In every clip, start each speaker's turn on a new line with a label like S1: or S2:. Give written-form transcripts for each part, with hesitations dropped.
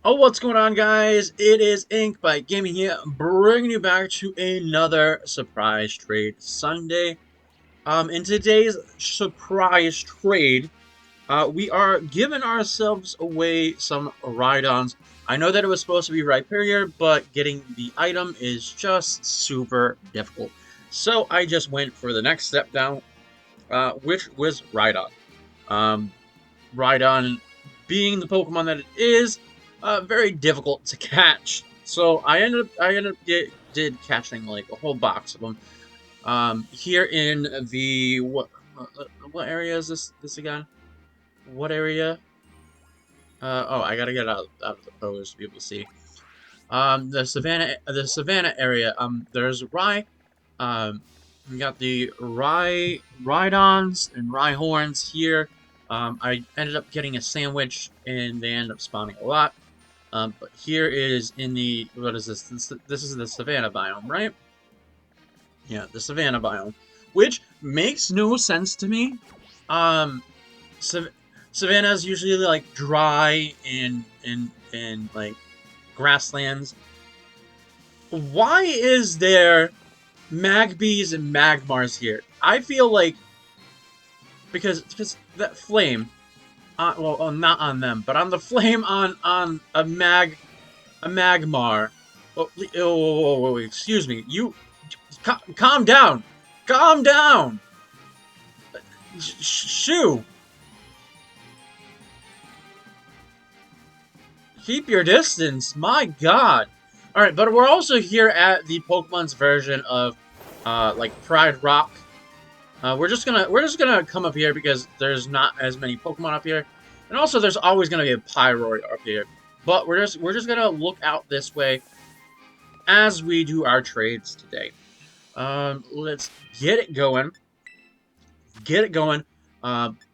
S1: Oh, what's going on, guys? It is Ink by Gaming here, bringing you back to another surprise trade Sunday. In today's surprise trade, we are giving ourselves away some Rhydons. I know that it was supposed to be Rhyperior, but getting the item is just super difficult. So I just went for the next step down, which was Rhydon. Um, Rhydon, being the Pokemon that it is, very difficult to catch. So I ended up catching like a whole box of them. Here in the what area is this again? What area? Oh, I gotta get out of the pose to be able to see. The savannah area. There's Rye. We got the Rhydons and Rhyhorns here. I ended up getting a sandwich, and they end up spawning a lot. But here is in the what is this? This is the savannah biome, right? Yeah, the savannah biome, which makes no sense to me. Um, sav Savannah is usually like dry and like grasslands. Why is there Magbees and Magmars here? I feel like because that flame, well, not on them, but on the flame on a Magmar. Oh, excuse me. You calm down. Calm down. Shoo. Keep your distance. My God. All right, but we're also here at the Pokemon's version of like Pride Rock. We're just gonna come up here because there's not as many Pokemon up here, and also there's always gonna be a Pyroid up here. But we're just gonna look out this way as we do our trades today. Let's get it going. Get it going.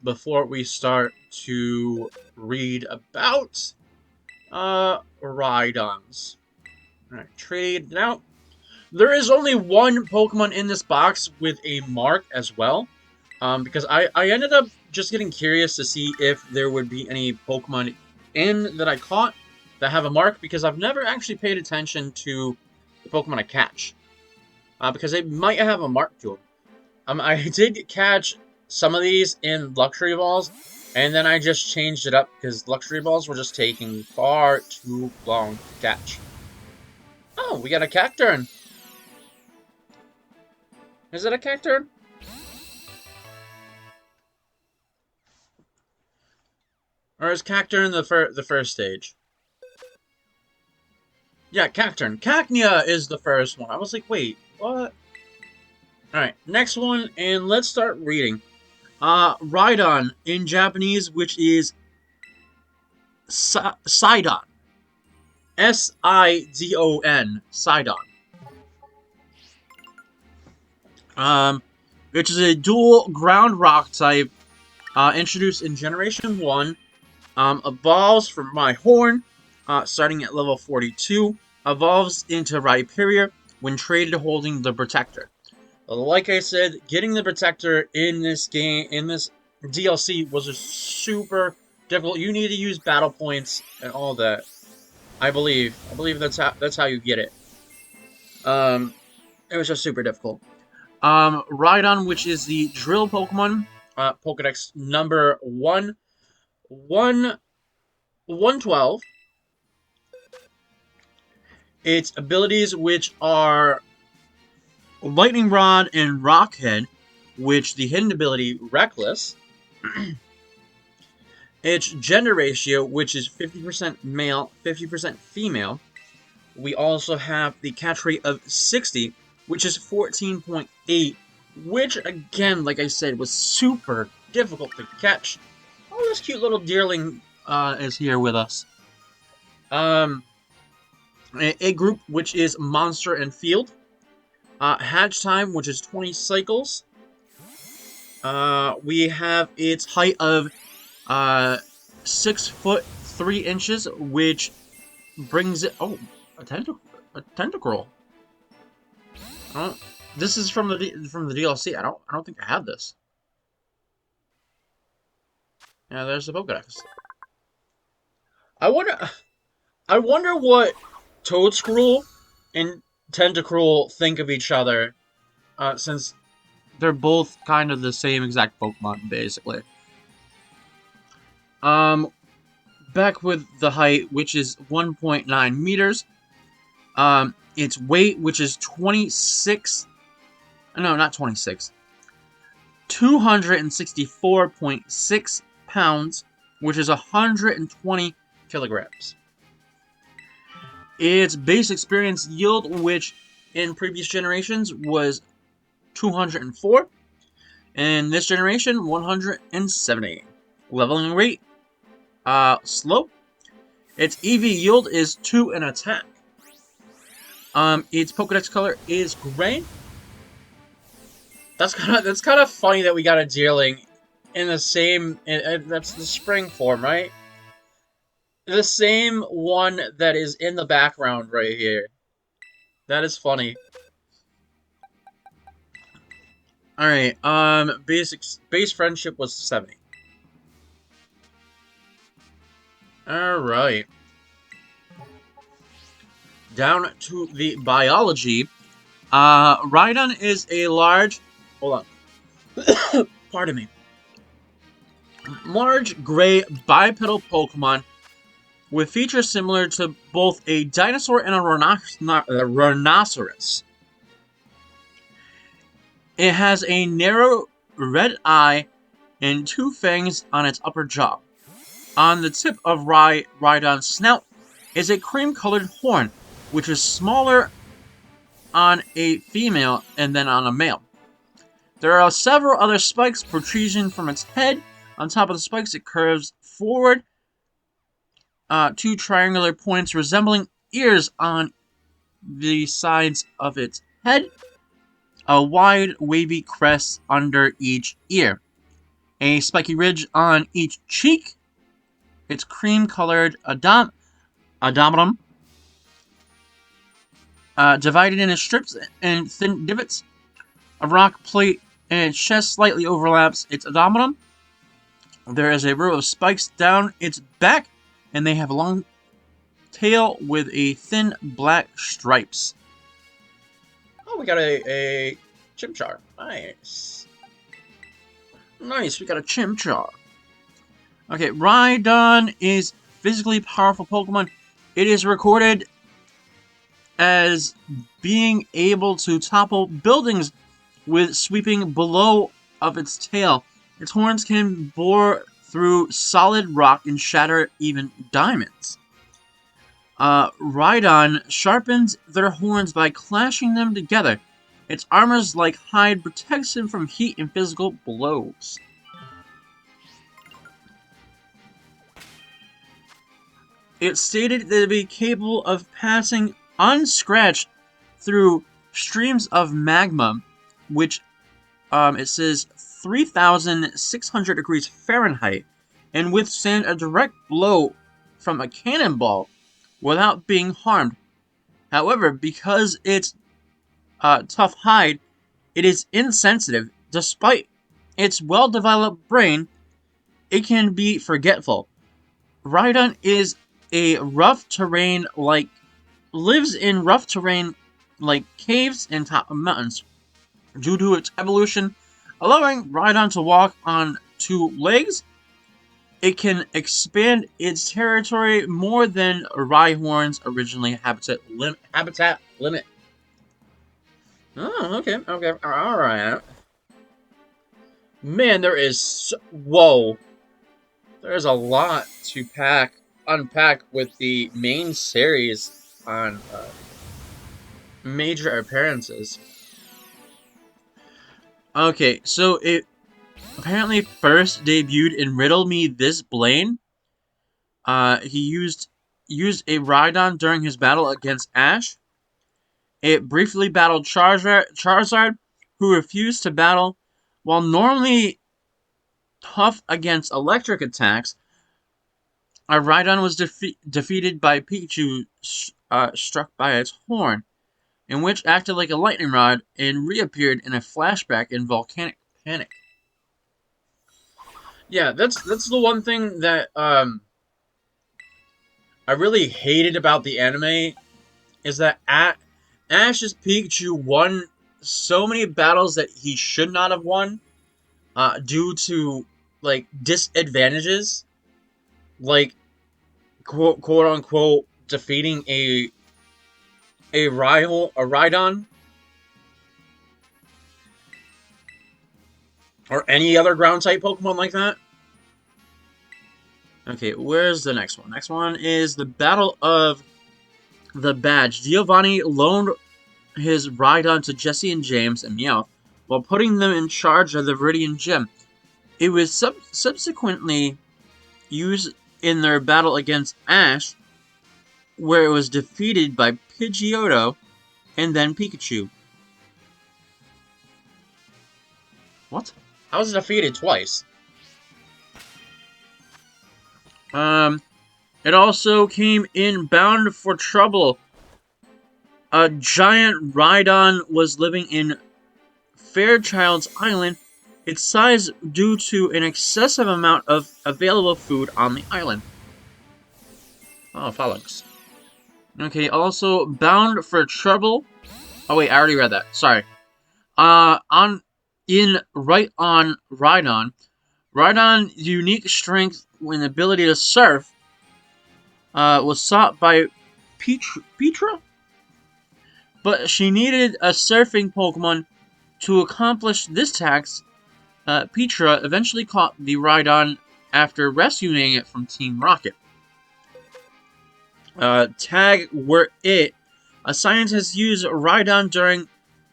S1: Before we start to read about Rhydons. All right, trade now. There is only one Pokemon in this box with a mark as well. Because I ended up just getting curious to see if there would be any Pokemon in that I caught that have a mark, because I've never actually paid attention to the Pokemon I catch. Because they might have a mark to them. I did catch some of these in Luxury Balls, and then I just changed it up because Luxury Balls were just taking far too long to catch. Oh, we got a Cacturn. Is it a Cacturn? Or is Cacturn the first stage? Yeah, Cacturn. Cacnea is the first one. I was like, wait, what? Alright, next one, and let's start reading. Rhydon in Japanese, which is Sidon. Sidon. Sidon. Um, which is a dual ground rock type, introduced in Generation 1. Evolves from my horn, starting at level 42. Evolves into Rhyperior when traded holding the Protector. Like I said, getting the Protector in this game, in this DLC, was a super difficult. You need to use battle points and all that. I believe that's how you get it. It was just super difficult. Rhydon, which is the Drill Pokemon, Pokedex number 112. Its abilities, which are Lightning Rod and Rockhead, which the hidden ability Reckless. Its gender ratio, which is 50% male, 50% female. We also have the catch rate of 60, which is 14.8, which, again, like I said, was super difficult to catch. Oh, this cute little deerling is here with us. A group, which is Monster and Field. Hatch time, which is 20 cycles. We have its height of 6 foot 3 inches, which brings it. Oh, a tentacruel. This is from the DLC. I don't think I have this. Yeah, there's the Pokedex. I wonder. I wonder what Toadscruel and Tentacruel think of each other, since they're both kind of the same exact Pokemon, basically. Um, Back with the height, which is 1.9 meters. Its weight, which is 26. No, not 26. 264.6 pounds, which is 120 kilograms. Its base experience yield, which in previous generations was 204, and this generation 170. Leveling rate, slow. Its EV yield is 2 in attack. Its Pokedex color is gray. That's kind of funny that we got a Deerling in the same. That's the spring form, right? The same one that is in the background right here. That is funny. All right. Base friendship was 70. All right. Down to the biology. Rhydon is a large. Hold on. Pardon me. Large gray bipedal Pokemon with features similar to both a dinosaur and a rhinoceros. It has a narrow red eye and 2 fangs on its upper jaw. On the tip of Rhydon's snout is a cream-colored horn, which is smaller on a female and then on a male. There are several other spikes protrusion from its head. On top of the spikes, it curves forward. 2 triangular points resembling ears on the sides of its head. A wide, wavy crest under each ear. A spiky ridge on each cheek. Its cream-colored odometum, divided into strips and thin divots. A rock plate and its chest slightly overlaps its odometum. There is a row of spikes down its back, and they have a long tail with a thin black stripes. Oh, we got a Chimchar. Nice. Nice, we got a Chimchar. Okay, Rhydon is physically powerful Pokemon. It is recorded as being able to topple buildings with sweeping below of its tail. Its horns can bore through solid rock and shatter even diamonds. Rhydon sharpens their horns by clashing them together. Its armor's like hide protects him from heat and physical blows. It's stated that it be capable of passing unscratched through streams of magma, which it says 3,600 degrees Fahrenheit, and withstand a direct blow from a cannonball without being harmed. However, because its tough hide, it is insensitive. Despite its well-developed brain, it can be forgetful. Rhydon is a rough terrain lives in rough terrain like caves and top of mountains. Due to its evolution, allowing Rhydon to walk on 2 legs, it can expand its territory more than Rhyhorn's originally habitat limit. Oh, okay, alright. Man, whoa. There's a lot to unpack with the main series on major appearances. Okay, so it apparently first debuted in Riddle Me This Blaine. He used a Rhydon during his battle against Ash. It briefly battled Charizard, who refused to battle. While normally tough against electric attacks, Rhydon was defeated by Pikachu struck by its horn, in which acted like a lightning rod and reappeared in a flashback in Volcanic Panic. Yeah, that's the one thing that I really hated about the anime is that Ash's Pikachu won so many battles that he should not have won, due to like disadvantages, like quote unquote defeating a rival, a Rhydon, or any other ground type Pokemon like that. Okay, where's the next one? Next one is the Battle of the Badge. Giovanni loaned his Rhydon to Jesse and James and Meowth while putting them in charge of the Viridian Gym. It was subsequently used in their battle against Ash, where it was defeated by Pidgeotto and then Pikachu. What? I was defeated twice. It also came in Bound for Trouble. A giant Rhydon was living in Fairchild's Island, its size due to an excessive amount of available food on the island. Oh, Phalanx. Okay, also Bound for Trouble. Oh wait, I already read that. Sorry. On Rhydon, Rhydon's unique strength and ability to surf was sought by Petra, but she needed a surfing Pokemon to accomplish this task. Petra eventually caught the Rhydon after rescuing it from Team Rocket. Tag Were It. A scientist used Rhydon during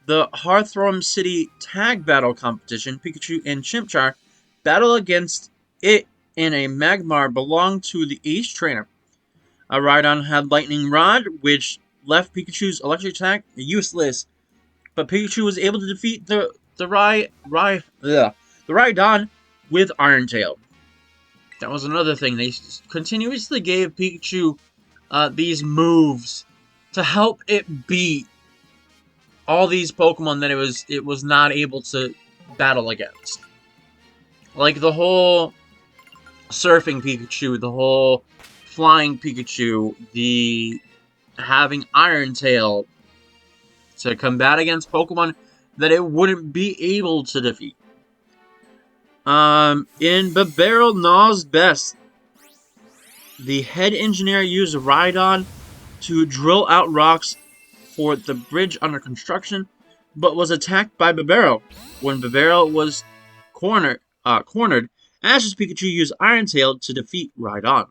S1: the Hearthrom City Tag Battle competition. Pikachu and Chimchar battle against it in a Magmar belonged to the Ace Trainer. Rhydon had Lightning Rod, which left Pikachu's electric attack useless, but Pikachu was able to defeat the Rhydon with Iron Tail. That was another thing. They continuously gave Pikachu these moves to help it beat all these Pokemon that it was not able to battle against. Like the whole surfing Pikachu, the whole flying Pikachu, the having Iron Tail to combat against Pokemon that it wouldn't be able to defeat. In Bibarel Gnaw's Best, the head engineer used Rhydon to drill out rocks for the bridge under construction, but was attacked by Bibarel. When Bibarel was cornered, Ash's Pikachu used Iron Tail to defeat Rhydon.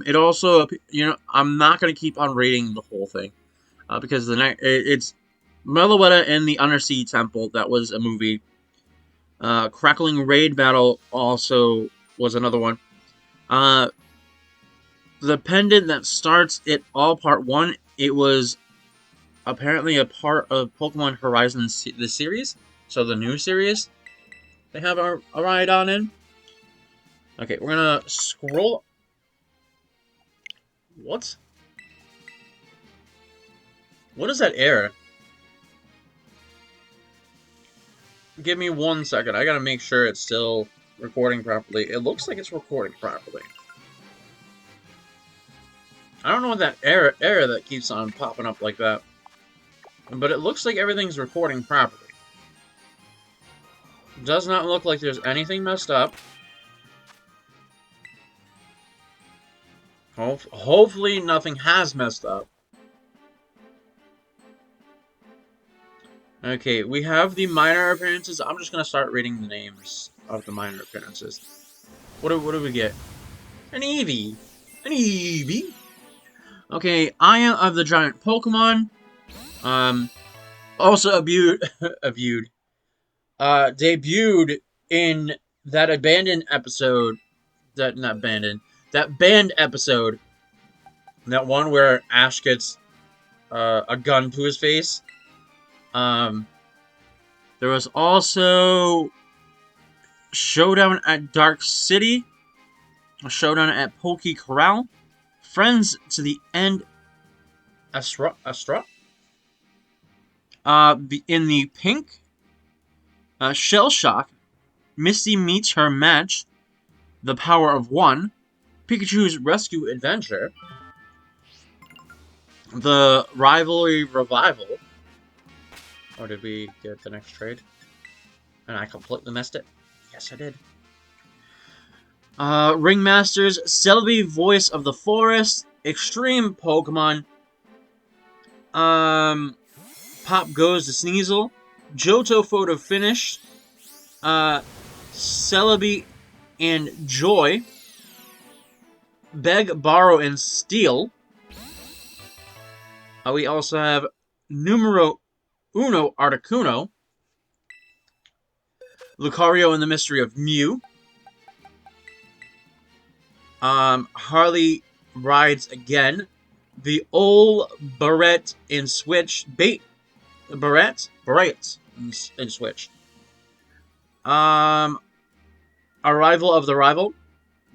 S1: It also, I'm not gonna keep on reading the whole thing, because it's Meloetta and the Undersea Temple. That was a movie. Crackling Raid Battle also was another one. The pendant that starts it all part 1, it was apparently a part of Pokemon Horizon, the series. So the new series they have a Rhydon in. Okay, we're gonna scroll. What? What is that error? Give me 1 second. I gotta make sure it's still recording properly. It looks like it's recording properly. I don't know what that error that keeps on popping up like that. But it looks like everything's recording properly. Does not look like there's anything messed up. Hopefully nothing has messed up. Okay, we have the minor appearances. I'm just gonna start reading the names of the minor appearances. What do we get? An Eevee! An Eevee! Okay, Aya of the Giant Pokemon. Also debuted in that abandoned episode. That banned episode. That one where Ash gets a gun to his face. There was also Showdown at Dark City, a Showdown at Poke Corral, Friends to the End, Astra. In the pink, Shell Shock, Misty meets her match, The Power of One, Pikachu's Rescue Adventure, the Rivalry Revival. Or did we get the next trade? And I completely missed it. Yes, I did. Ringmaster's Celebi Voice of the Forest, Extreme Pokemon, Pop Goes the Sneasel, Johto Photo Finish, Celebi and Joy, Beg, Borrow, and Steal. We also have Numero Uno Articuno, Lucario and the Mystery of Mew, Harley Rides Again, the old Barrett and Switch, Barrett and Switch. Arrival of the Rival,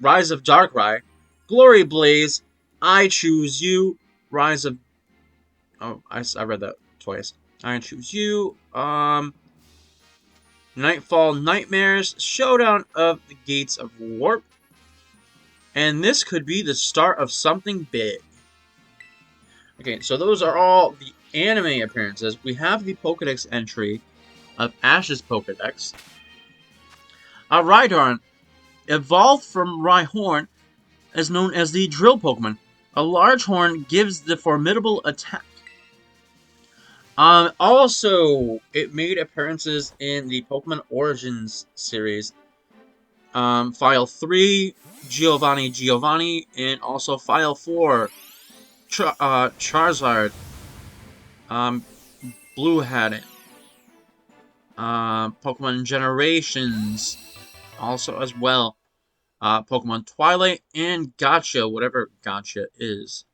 S1: Rise of Darkrai, Glory Blaze, I Choose You, Rise of... Oh, I read that twice. I Choose You, Nightfall Nightmares, Showdown of the Gates of Warp, and this could be the start of something big. Okay, so those are all the anime appearances. We have the Pokedex entry of Ash's Pokedex. Rhydon, evolved from Rhyhorn, is known as the Drill Pokemon. A large horn gives the formidable attack. Also, it made appearances in the Pokemon Origins series. File 3, Giovanni, and also File 4, Charizard, Blue Hatted, Pokemon Generations, also as well, Pokemon Twilight, and Gotcha, whatever Gotcha is.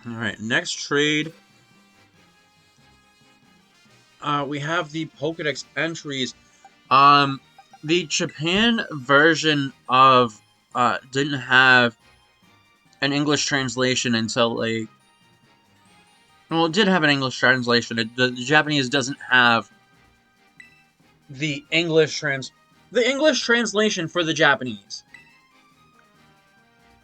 S1: Alright, next trade. We have the Pokedex entries. The Japan version of didn't have an English translation until it did have an English translation. The Japanese doesn't have the English translation for the Japanese.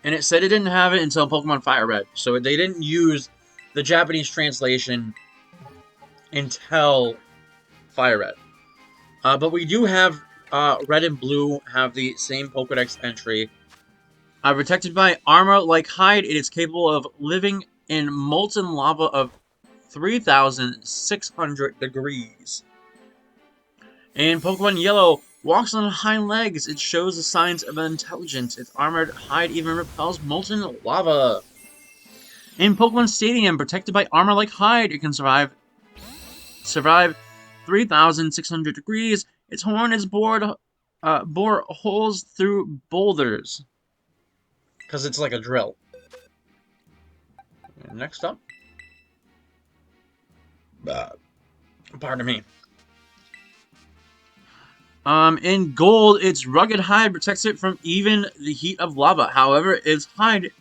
S1: And it said it didn't have it until Pokemon Fire Red. So they didn't use the Japanese translation until Fire Red. But we do have Red and Blue have the same Pokedex entry. Protected by armor like hide, it is capable of living in molten lava of 3,600 degrees. And Pokemon Yellow walks on hind legs. It shows the signs of intelligence. Its armored hide even repels molten lava. In Pokemon Stadium, protected by armor like hide, it can survive 3,600 degrees. Its horn is bore holes through boulders. Because it's like a drill. And next up. Pardon me. In gold, its rugged hide protects it from even the heat of lava. However, its hide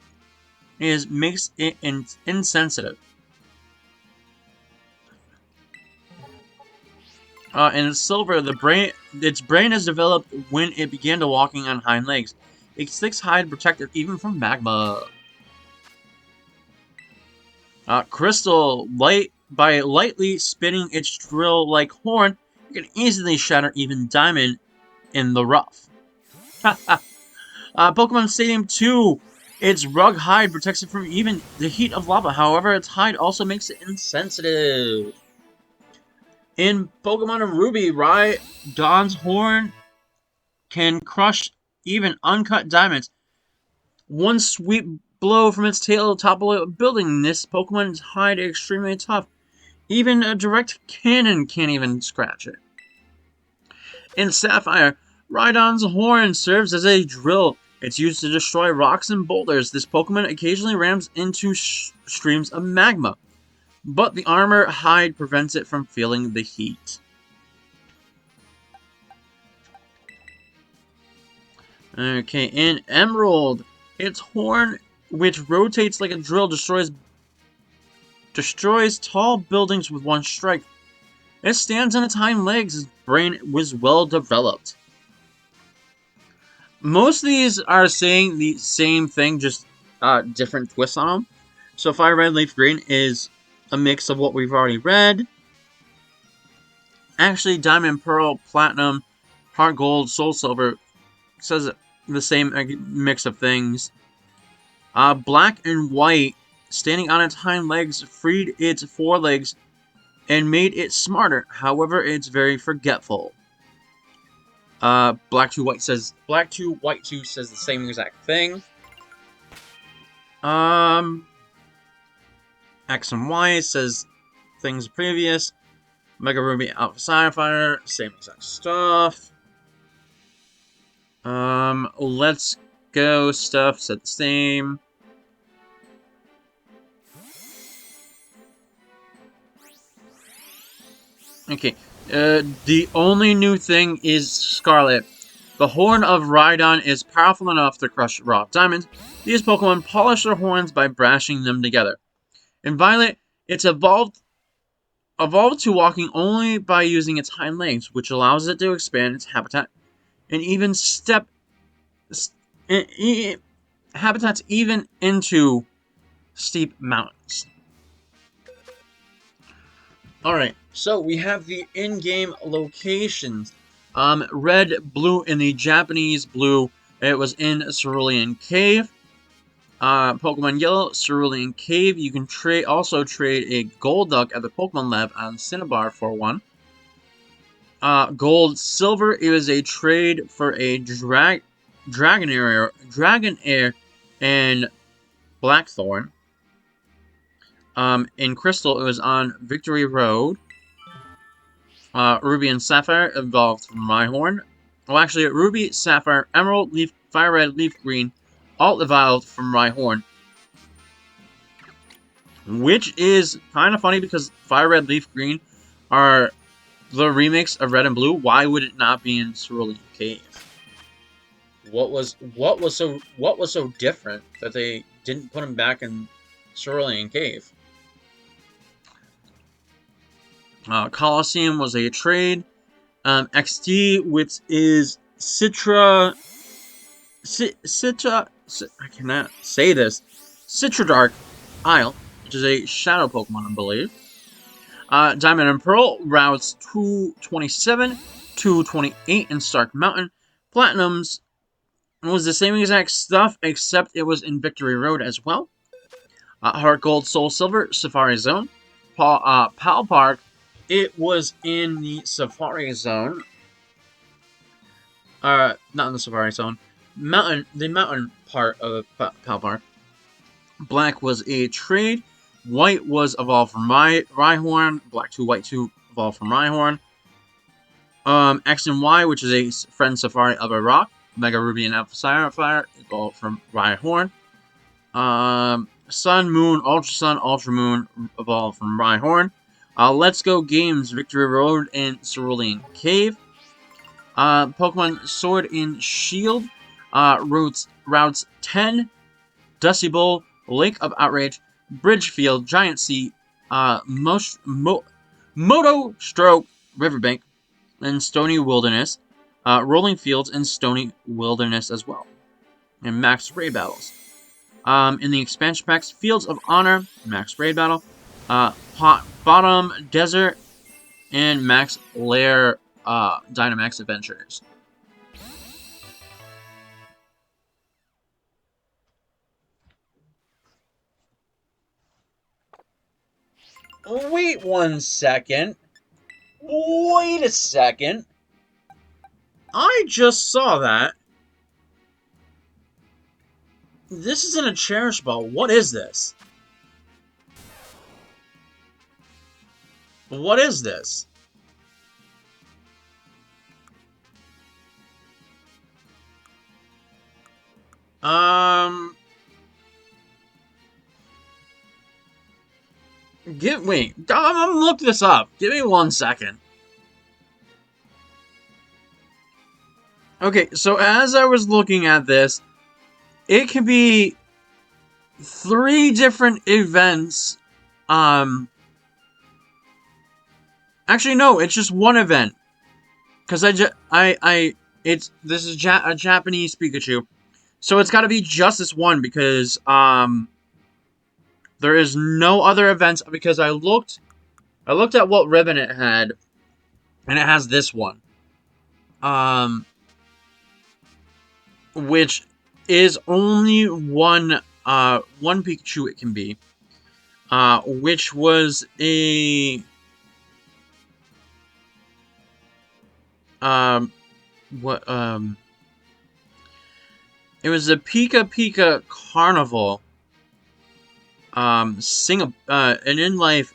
S1: makes it insensitive. In silver, its brain is developed when it began to walking on hind legs. Its thick hide protected even from magma. Crystal, by lightly spinning its drill-like horn, it can easily shatter even diamond in the rough. Pokemon Stadium 2, its rug hide protects it from even the heat of lava. However, its hide also makes it insensitive. In Pokemon Ruby, Rhydon's horn can crush even uncut diamonds. One sweep blow from its tail will topple a building. This Pokemon's hide is extremely tough. Even a direct cannon can't even scratch it. In Sapphire, Rhydon's horn serves as a drill. It's used to destroy rocks and boulders. This Pokemon occasionally rams into streams of magma, but the armor hide prevents it from feeling the heat. Okay, in Emerald, its horn, which rotates like a drill, destroys tall buildings with one strike. It stands on its hind legs. Its brain was well developed. Most of these are saying the same thing, just different twists on them. So Fire Red, Leaf Green is a mix of what we've already read. Actually, Diamond, Pearl, Platinum, Heart Gold, Soul Silver says the same mix of things. Black and White, standing on its hind legs, freed its forelegs and made it smarter. However, it's very forgetful. Black 2 White 2 says the same exact thing. X and Y says things previous. Mega Ruby Alpha Sapphire, same exact stuff. Let's Go stuff said the same. Okay, the only new thing is Scarlet. The horn of Rhydon is powerful enough to crush raw diamonds. These Pokemon polish their horns by brashing them together. In Violet, it's evolved to walking only by using its hind legs, which allows it to expand its habitat and even habitats even into steep mountains. Alright, so we have the in-game locations. Red, blue in the Japanese blue, it was in Cerulean Cave. Pokemon Yellow, Cerulean Cave. You can also trade a Golduck at the Pokemon Lab on Cinnabar for one. Gold, Silver, it was a trade for a Dragonair, and Blackthorn. In Crystal, it was on Victory Road. Ruby and Sapphire evolved from Rhyhorn. Well, actually, Ruby, Sapphire, Emerald, Leaf, Fire Red, Leaf Green, all evolved from Rhyhorn. Which is kind of funny because Fire Red, Leaf Green are the remakes of Red and Blue. Why would it not be in Cerulean Cave? What was so different that they didn't put them back in Cerulean Cave? Coliseum was a trade. XT, which is Citra. I cannot say this. Citradark Isle, which is a shadow Pokemon, I believe. Diamond and Pearl, routes 227, 228 in Stark Mountain. Platinum's was the same exact stuff, except it was in Victory Road as well. Heart Gold, Soul Silver, Safari Zone. Pal Park, it was in the Safari Zone. Not in the Safari Zone. The mountain part of Pal Park. Black was a trade. White was evolved from Rhyhorn. Black 2, White 2 evolved from Rhyhorn. X and Y, which is a friend Safari of a rock. Mega Ruby and Alpha Sapphire evolved from Rhyhorn. Sun, Moon, Ultra Sun, Ultra Moon evolved from Rhyhorn. Let's Go Games, Victory Road, and Cerulean Cave. Pokemon Sword and Shield, routes 10, Dusty Bowl, Lake of Outrage, Bridgefield, Giant Sea, Moto Stroke, Riverbank, and Stony Wilderness, Rolling Fields, and Stony Wilderness as well. And Max Raid Battles. In the expansion packs, Fields of Honor, Max Raid Battle, Bottom Desert, and Max Lair Dynamax Adventures. Wait 1 second. Wait a second. I just saw that. This isn't a Cherish Ball. What is this? What is this? Wait, I'm gonna look this up. Give me 1 second. Okay, so as I was looking at this, it could be 3 different events. Actually, no, it's just one event. Because I This is a Japanese Pikachu, so it's got to be just this one because there is no other events because I looked at what ribbon it had, and it has this one, um, which is only one Pikachu it can be, which was a um what it was a Pika Pika Carnival an in life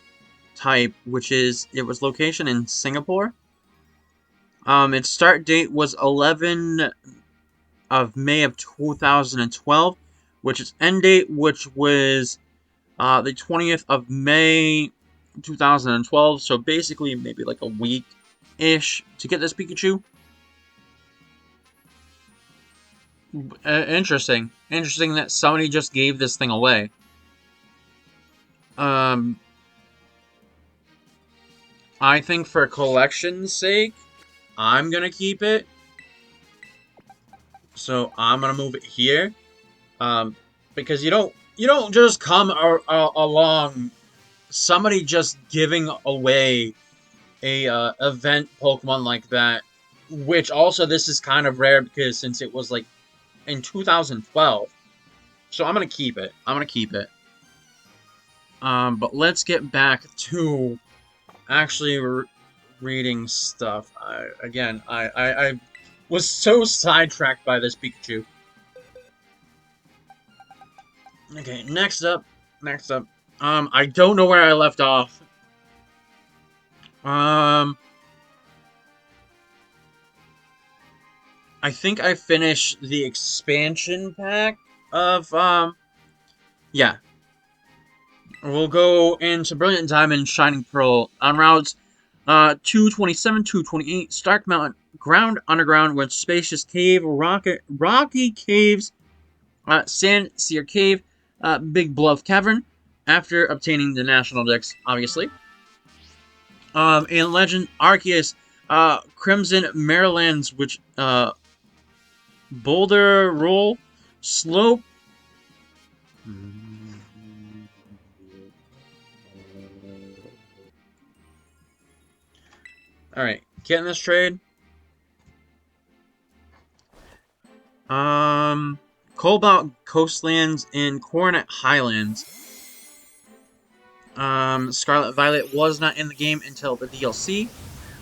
S1: type, which is it was location in Singapore. Its start date was 11 of May of 2012, which is end date, which was the 20th of May 2012. So basically, maybe like a week ish to get this Pikachu. Interesting that somebody just gave this thing away. Um, I think for collection's sake, I'm gonna keep it. So I'm gonna move it here. Because you don't just come along somebody just giving away a event Pokemon like that. Which also this is kind of rare because since it was like in 2012. So I'm gonna keep it. I'm gonna keep it. But let's get back to actually reading stuff. I was so sidetracked by this Pikachu. Okay, next up. I don't know where I left off. Um, I think I finished the expansion pack of, yeah. We'll go into Brilliant Diamond, Shining Pearl on routes 227, 228, Stark Mountain, Ground Underground with Spacious Cave, Rocky Caves, Sand Seer Cave, Big Bluff Cavern, after obtaining the National Dex, obviously. And Legend Arceus, Crimson Marylands, which, Boulder Roll, Slope. Alright, getting this trade. Cobalt Coastlands and Coronet Highlands. Scarlet Violet was not in the game until the DLC.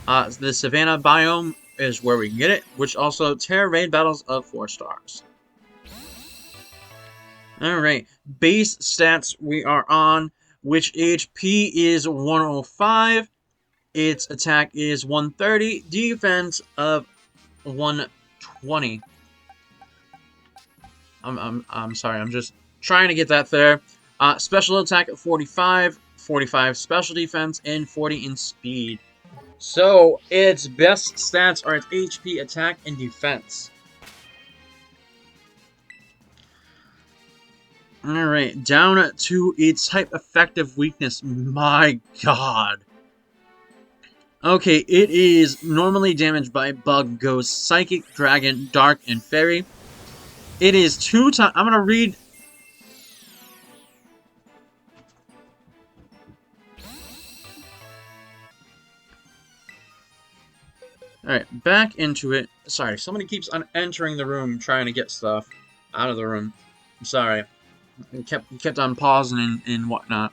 S1: The Savannah biome is where we can get it, which also Terra Raid battles of 4 stars. Alright, base stats we are on, which HP is 105, its attack is 130, defense of 120. I'm sorry, I'm just trying to get that there. Special attack at 45, 45 special defense, and 40 in speed. So, its best stats are its HP, attack, and defense. Alright, down to its type effective weakness. My god. Okay, it is normally damaged by Bug, Ghost, Psychic, Dragon, Dark, and Fairy. It is 2 times... I'm gonna read... Alright, back into it. Sorry, somebody keeps entering the room trying to get stuff out of the room. I'm sorry. It kept on pausing and whatnot.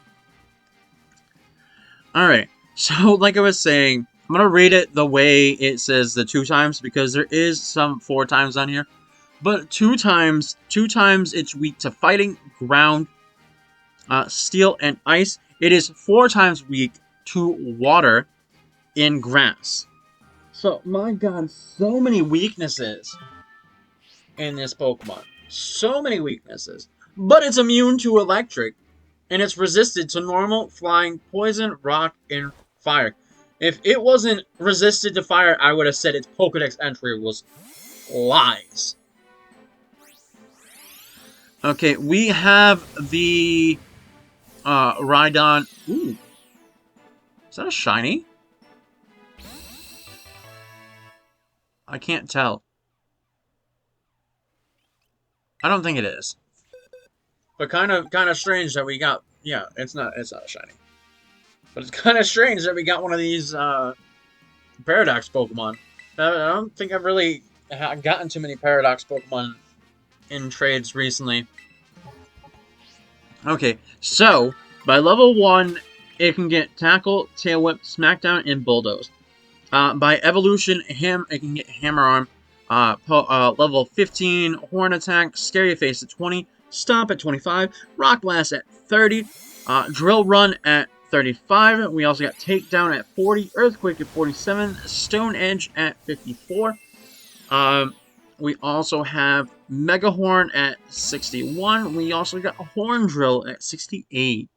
S1: Alright, so like I was saying, I'm gonna read it the way it says the 2 times because there is some 4 times on here. But 2 times it's weak to fighting, ground, steel, and ice. It is 4 times weak to water and grass. So, my god, so many weaknesses in this Pokemon. So many weaknesses. But it's immune to electric. And it's resisted to normal, flying, poison, rock, and fire. If it wasn't resisted to fire, I would have said its Pokedex entry was lies. Okay, we have the Rhydon. Ooh. Is that a shiny? I can't tell. I don't think it is. But kind of strange that we got. Yeah, it's not a shiny. But it's kind of strange that we got one of these Paradox Pokemon. I don't think I've really gotten too many Paradox Pokemon in trades recently. Okay, so by level 1, it can get Tackle, Tail Whip, Smackdown, and Bulldoze. By evolution, it can get Hammer Arm. Level 15, Horn Attack, Scary Face at 20, Stomp at 25, Rock Blast at 30, Drill Run at 35. We also got Takedown at 40, Earthquake at 47, Stone Edge at 54. We also have Mega Horn at 61. We also got Horn Drill at 68.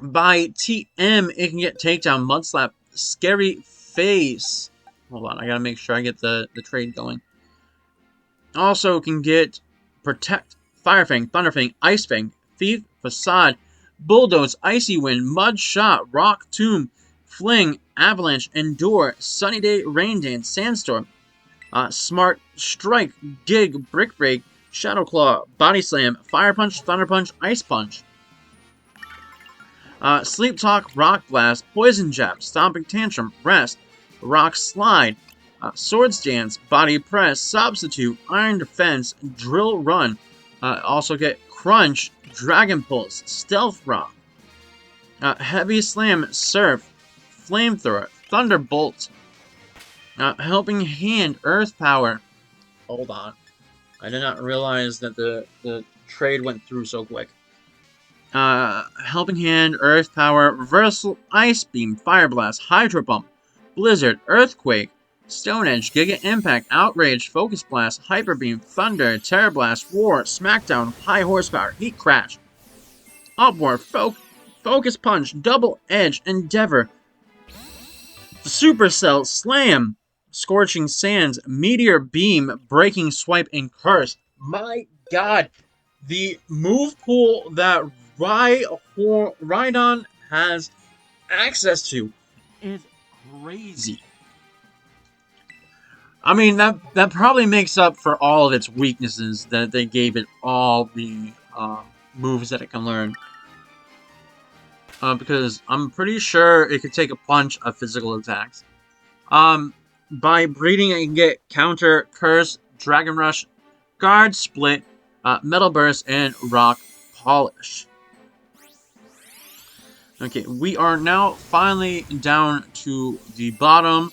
S1: By TM, it can get Takedown, Mud Slap, Scary Face. Hold on, I gotta make sure I get the trade going. Also can get Protect, Fire Fang, Thunder Fang, Ice Fang, Thief, Facade, Bulldoze, Icy Wind, Mud Shot, Rock Tomb, Fling, Avalanche, Endure, Sunny Day, Rain Dance, Sandstorm, Smart Strike, Dig, Brick Break, Shadow Claw, Body Slam, Fire Punch, Thunder Punch, Ice Punch. Sleep Talk, Rock Blast, Poison Jab, Stomping Tantrum, Rest, Rock Slide, Sword Stance, Body Press, Substitute, Iron Defense, Drill Run. Also get Crunch, Dragon Pulse, Stealth Rock, Heavy Slam, Surf, Flamethrower, Thunderbolt, Helping Hand, Earth Power. Hold on. I did not realize that the trade went through so quick. Helping Hand, Earth Power, Reversal, Ice Beam, Fire Blast, Hydro Pump, Blizzard, Earthquake, Stone Edge, Giga Impact, Outrage, Focus Blast, Hyper Beam, Thunder, Terror Blast, Roar, Smackdown, High Horsepower, Heat Crash, Upward, Focus Punch, Double Edge, Endeavor, Supercell, Slam, Scorching Sands, Meteor Beam, Breaking Swipe, and Curse. My god, the move pool that Rhydon has access to is crazy. I mean, that probably makes up for all of its weaknesses, that they gave it all the moves that it can learn. Because I'm pretty sure it could take a bunch of physical attacks. By breeding, it can get Counter, Curse, Dragon Rush, Guard, Split, Metal Burst, and Rock Polish. Okay, we are now finally down to the bottom.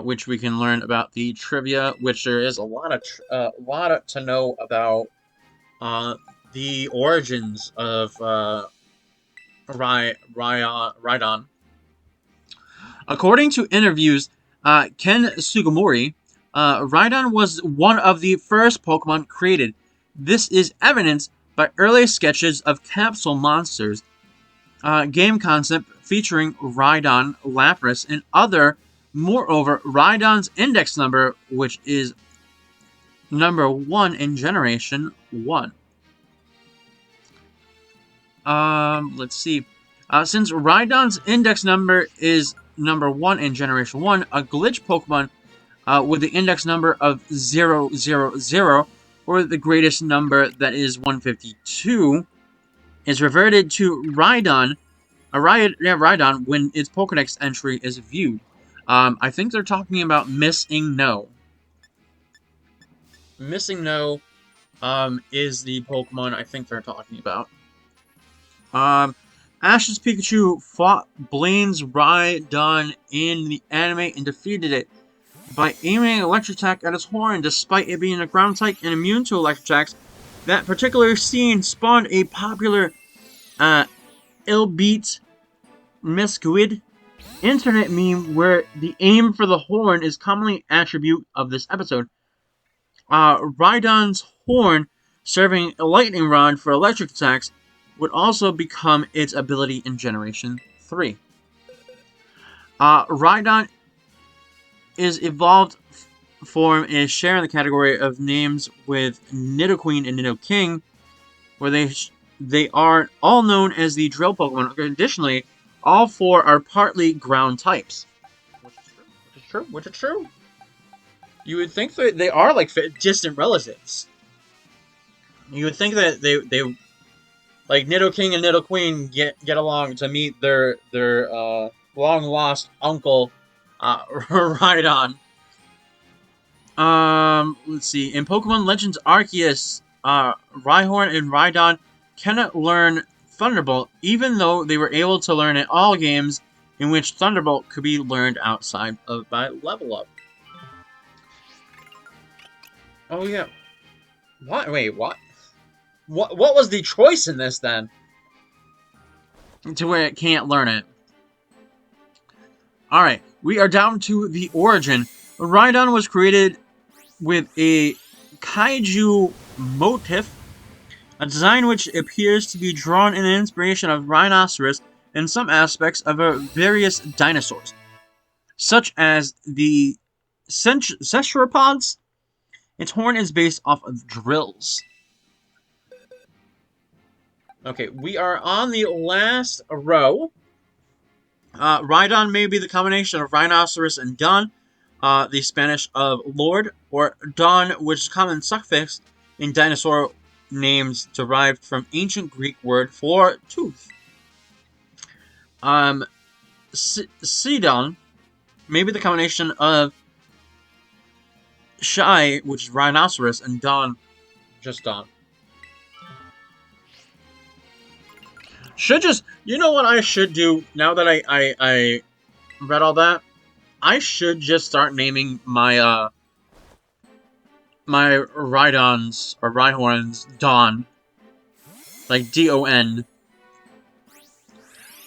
S1: Which we can learn about the trivia, which there is a lot to know about the origins of Rhydon. According to interviews, Ken Sugimori, Rhydon was one of the first Pokemon created. This is evidenced by early sketches of capsule monsters, game concept featuring Rhydon, Lapras, and other. Moreover, Rhydon's index number, which is number 1 in Generation 1. Let's see. Since Rhydon's index number is number 1 in Generation 1, a glitch Pokemon with the index number of 000, or the greatest number that is 152, is reverted to Rhydon when its Pokedex entry is viewed. I think they're talking about Missing No. Missing No is the Pokemon I think they're talking about. Ash's Pikachu fought Blaine's Rhydon in the anime and defeated it by aiming an electric attack at its horn. Despite it being a ground type and immune to electric attacks, that particular scene spawned a popular Illbeat Misquid internet meme where the aim for the horn is commonly an attribute of this episode. Rhydon's horn, serving a lightning rod for electric attacks, would also become its ability in Generation 3. Rhydon is evolved form is sharing the category of names with Nidoqueen and Nidoking, where they are all known as the Drill Pokemon. Additionally, All four are partly ground types. Which is true. Which is true. Which is true. You would think that they are like distant relatives. You would think that they like Nidoking and Nidoqueen get along to meet their long lost uncle, Rhydon. Let's see. In Pokemon Legends Arceus, Rhyhorn and Rhydon cannot learn Thunderbolt, even though they were able to learn in all games in which Thunderbolt could be learned outside of by level up. Oh yeah. What? Wait, what? What was the choice in this then? To where it can't learn it. Alright, we are down to the origin. Rhydon was created with a kaiju motif, a design which appears to be drawn in an inspiration of rhinoceros and some aspects of various dinosaurs, such as the cephalopods. Its horn is based off of drills. Okay, we are on the last row. Rhydon may be the combination of rhinoceros and don, the Spanish of lord, or don, which is a common suffix in dinosaur names derived from ancient Greek word for tooth. Sidon may be the combination of Shai, which is rhinoceros, and don, just don. Should just, you know what I should do now that I read all that? I should just start naming my my Rhydons or Rhyhorns Don, like D-O-N.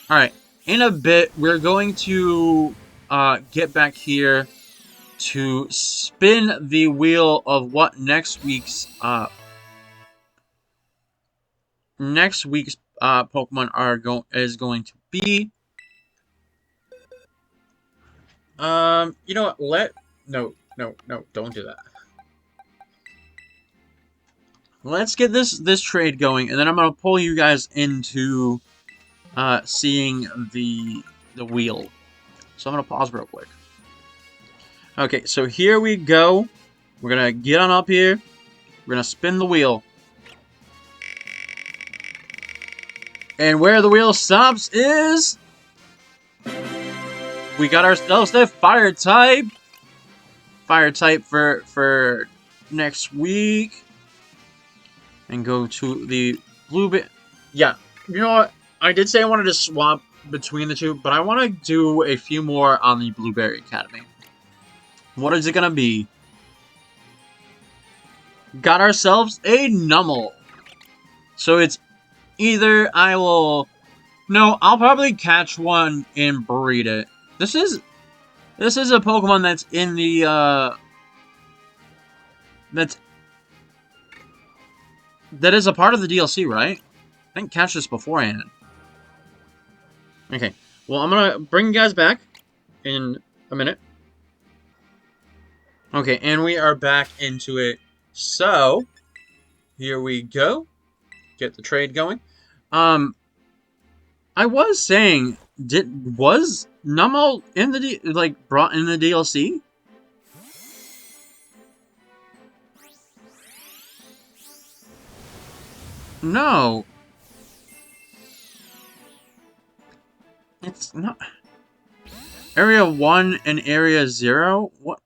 S1: All right, in a bit we're going to get back here to spin the wheel of what next week's Pokemon is going to be. You know what? No, don't do that. Let's get this trade going, and then I'm gonna pull you guys into seeing the wheel. So I'm gonna pause real quick. Okay, so here we go. We're gonna get on up here. We're gonna spin the wheel. And where the wheel stops is... we got ourselves the fire type. Fire type for next week. And go to the blue bit. Yeah, you know what? I did say I wanted to swap between the two, but I want to do a few more on the Blueberry Academy. What is it gonna be? Got ourselves a Numel. So it's either I will... no, I'll probably catch one and breed it. This is a Pokemon that's in the, that is a part of the DLC, right? I didn't catch this beforehand. Okay, well, I'm gonna bring you guys back in a minute. Okay, and we are back into it. So, here we go. Get the trade going. I was saying, was Numel in the brought in the DLC? No. It's not. Area 1 and Area 0? What?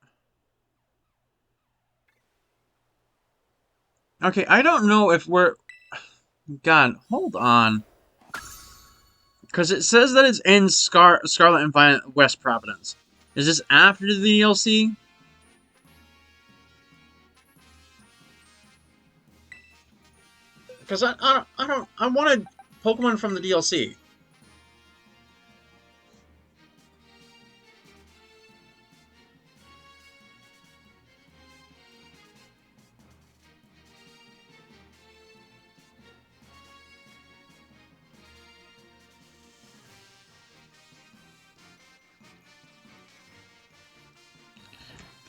S1: Okay, I don't know if we're... God, hold on. Because it says that it's in Scarlet and Violet West Providence. Is this after the DLC? Because I wanted Pokemon from the DLC.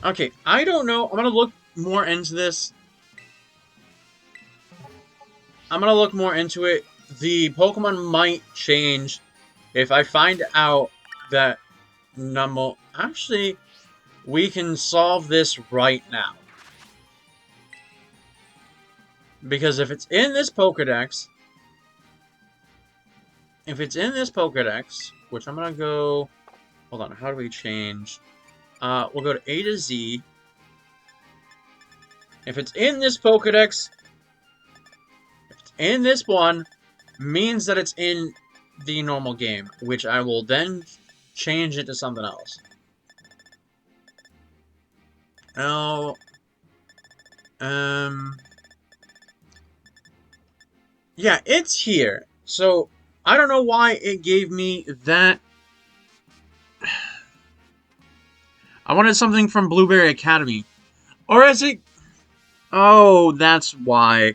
S1: Okay, I don't know. I'm gonna look more into this. I'm gonna look more into it. The Pokemon might change If I find out that Numble... Actually, we can solve this right now. Because if it's in this Pokedex... If it's in this Pokedex, which I'm gonna go... Hold on, how do we change? We'll go to A to Z. If it's in this Pokedex, if it's in this one, means that it's in the normal game, which I will then change it to something else. Now, yeah, it's here. So, I don't know why it gave me that. I wanted something from Blueberry Academy. Or is it... Oh, that's why.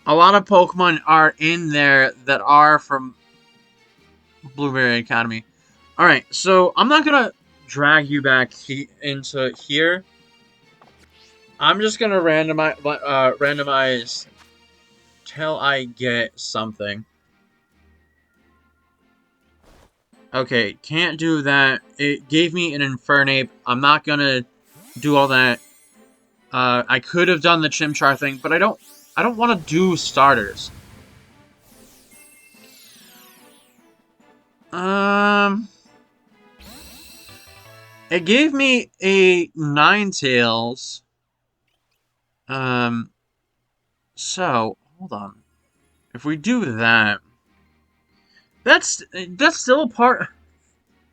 S1: A lot of Pokemon are in there that are from Blueberry Academy. Alright, so I'm not gonna drag you back into here. I'm just gonna randomize till I get something. Okay, can't do that. It gave me an Infernape. I'm not gonna do all that. I could have done the Chimchar thing, but I don't want to do starters. It gave me a Ninetales. So, hold on. If we do that, that's still a part...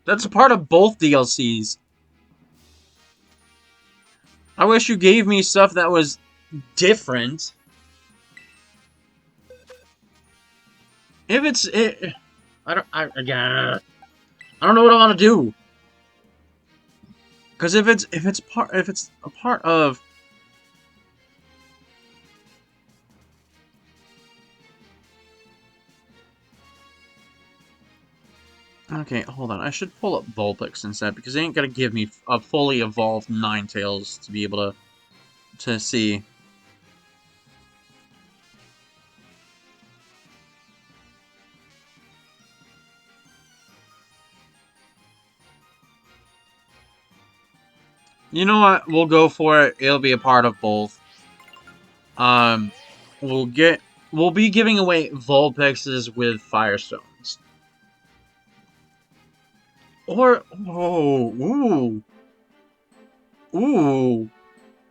S1: That's a part of both DLCs. I wish you gave me stuff that was different. If it's... I don't know what I want to do. Because if it's a part of... Okay, hold on. I should pull up Vulpix instead, because they ain't gonna give me a fully evolved Ninetales to be able to see. You know what? We'll go for it. It'll be a part of both. We'll be giving away Vulpixes with Firestones. Or, oh, ooh.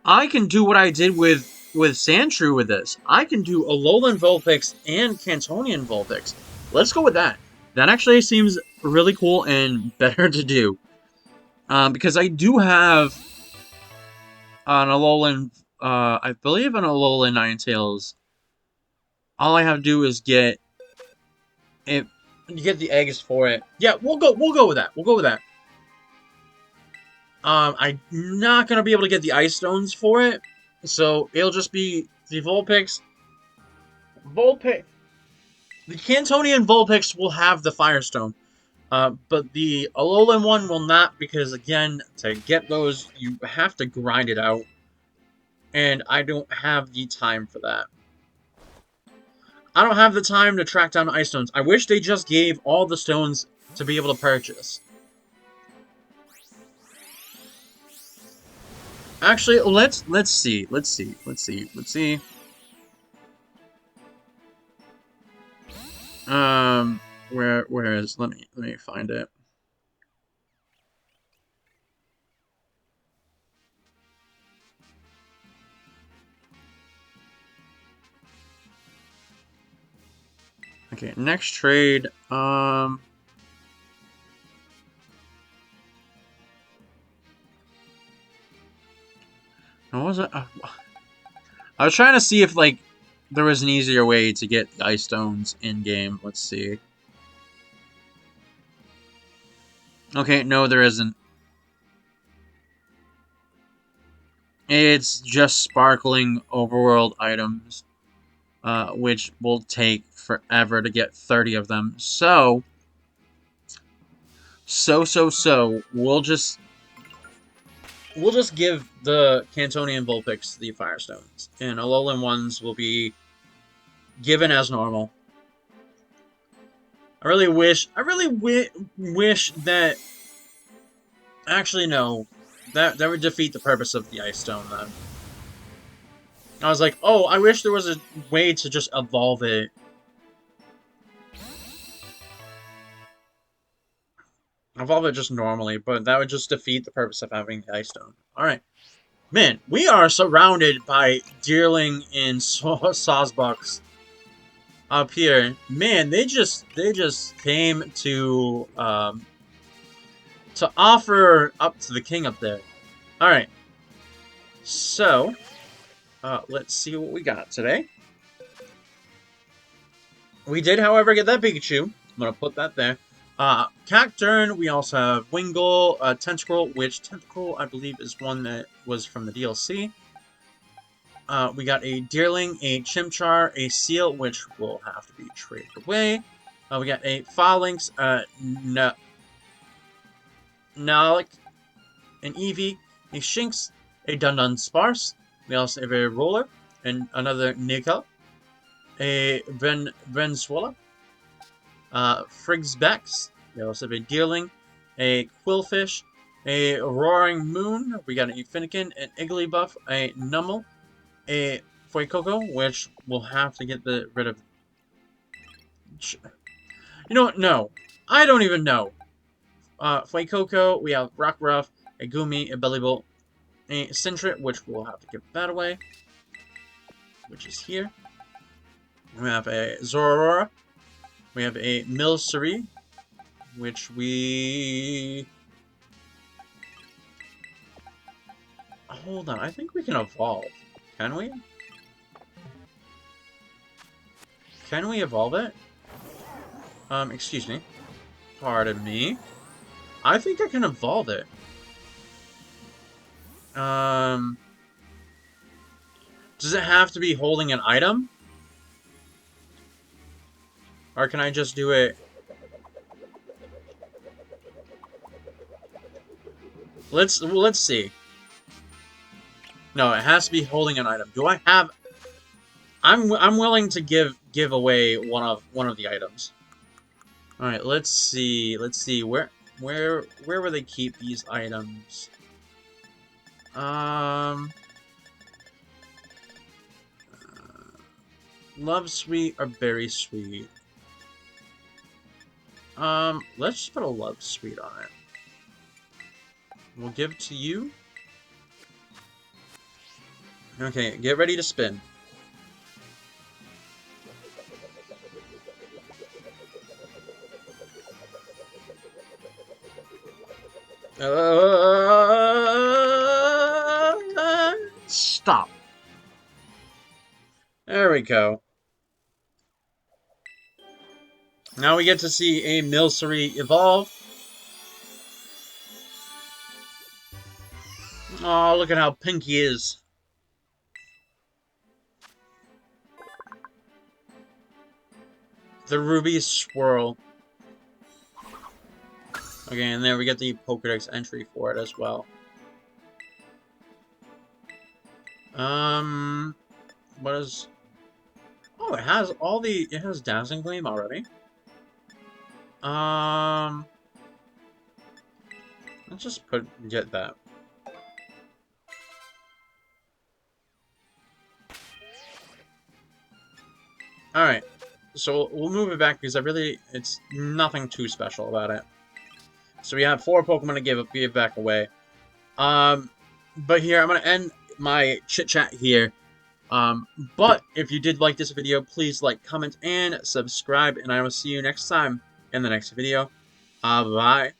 S1: I can do what I did with Sandshrew with this. I can do Alolan Vulpix and Cantonian Vulpix. Let's go with that. That actually seems really cool and better to do. Because I do have an Alolan, I believe an Alolan Ninetales. All I have to do is get it. You get the eggs for it. Yeah, we'll go with that. We'll go with that. I'm not gonna be able to get the Ice Stones for it, so it'll just be the Vulpix. The Cantonian Vulpix will have the Firestone, but the Alolan one will not, because again, to get those, you have to grind it out, and I don't have the time for that. I don't have the time to track down Ice Stones. I wish they just gave all the stones to be able to purchase. Actually, let's see. Where is... Let me find it. Okay, next trade. What was it? I was trying to see if, like, there was an easier way to get the Ice Stones in-game. Let's see. Okay, no, there isn't. It's just sparkling overworld items, which will take forever to get 30 of them. So, we'll just give the Cantonian Vulpix the Firestones, and Alolan ones will be given as normal. I really wish that... Actually, no. That would defeat the purpose of the Ice Stone, then. I was like, oh, I wish there was a way to just evolve it. Evolve it just normally, but that would just defeat the purpose of having the Ice Stone. Alright. Man, we are surrounded by Deerling and Sawsbucks up here. Man, they just came to offer up to the king up there. Alright. So, let's see what we got today. We did, however, get that Pikachu. I'm gonna put that there. Cacturn, we also have Wingull, Tentacruel, which Tentacruel, I believe, is one that was from the DLC. We got a Deerling, a Chimchar, a Seal, which will have to be traded away. We got a Phalanx, Nalik, an Eevee, a Shinx, a Dunsparce. We also have a Roller, and another Nika, a Venezuela, Frigsbex. We also have a Deerling, a Quillfish, a Roaring Moon. We got a Finnegan, an Igglybuff, a Numel, a Fuecoco, which we'll have to get rid of. You know what? No. I don't even know. Fuecoco, we have Rockruff, a Gumi, a Bellybolt, a Sentret, which we'll have to give that away, which is here. We have a Zorora. We have a Milcery, which we... Hold on, I think we can evolve. Can we? Can we evolve it? Excuse me. Pardon me. I think I can evolve it. Does it have to be holding an item? Or can I just do it? Let's see. No, it has to be holding an item. Do I have? I'm willing to give away one of the items. All right, let's see. Let's see where will they keep these items? Love Sweet or Berry Sweet? Let's just put a Love Sweet on it. We'll give to you. Okay, get ready to spin. Stop. There we go. Now we get to see a Milcery evolve. Oh, look at how pink he is. The Ruby Swirl. Okay, and there we get the Pokédex entry for it as well. What is... Oh, it has all the... It has Dazzling Gleam already. Let's just get that. Alright, so we'll move it back because it's nothing too special about it. So we have 4 Pokemon to give back away. But here, I'm going to end my chit-chat here. But if you did like this video, please like, comment, and subscribe, and I will see you next time in the next video. Bye.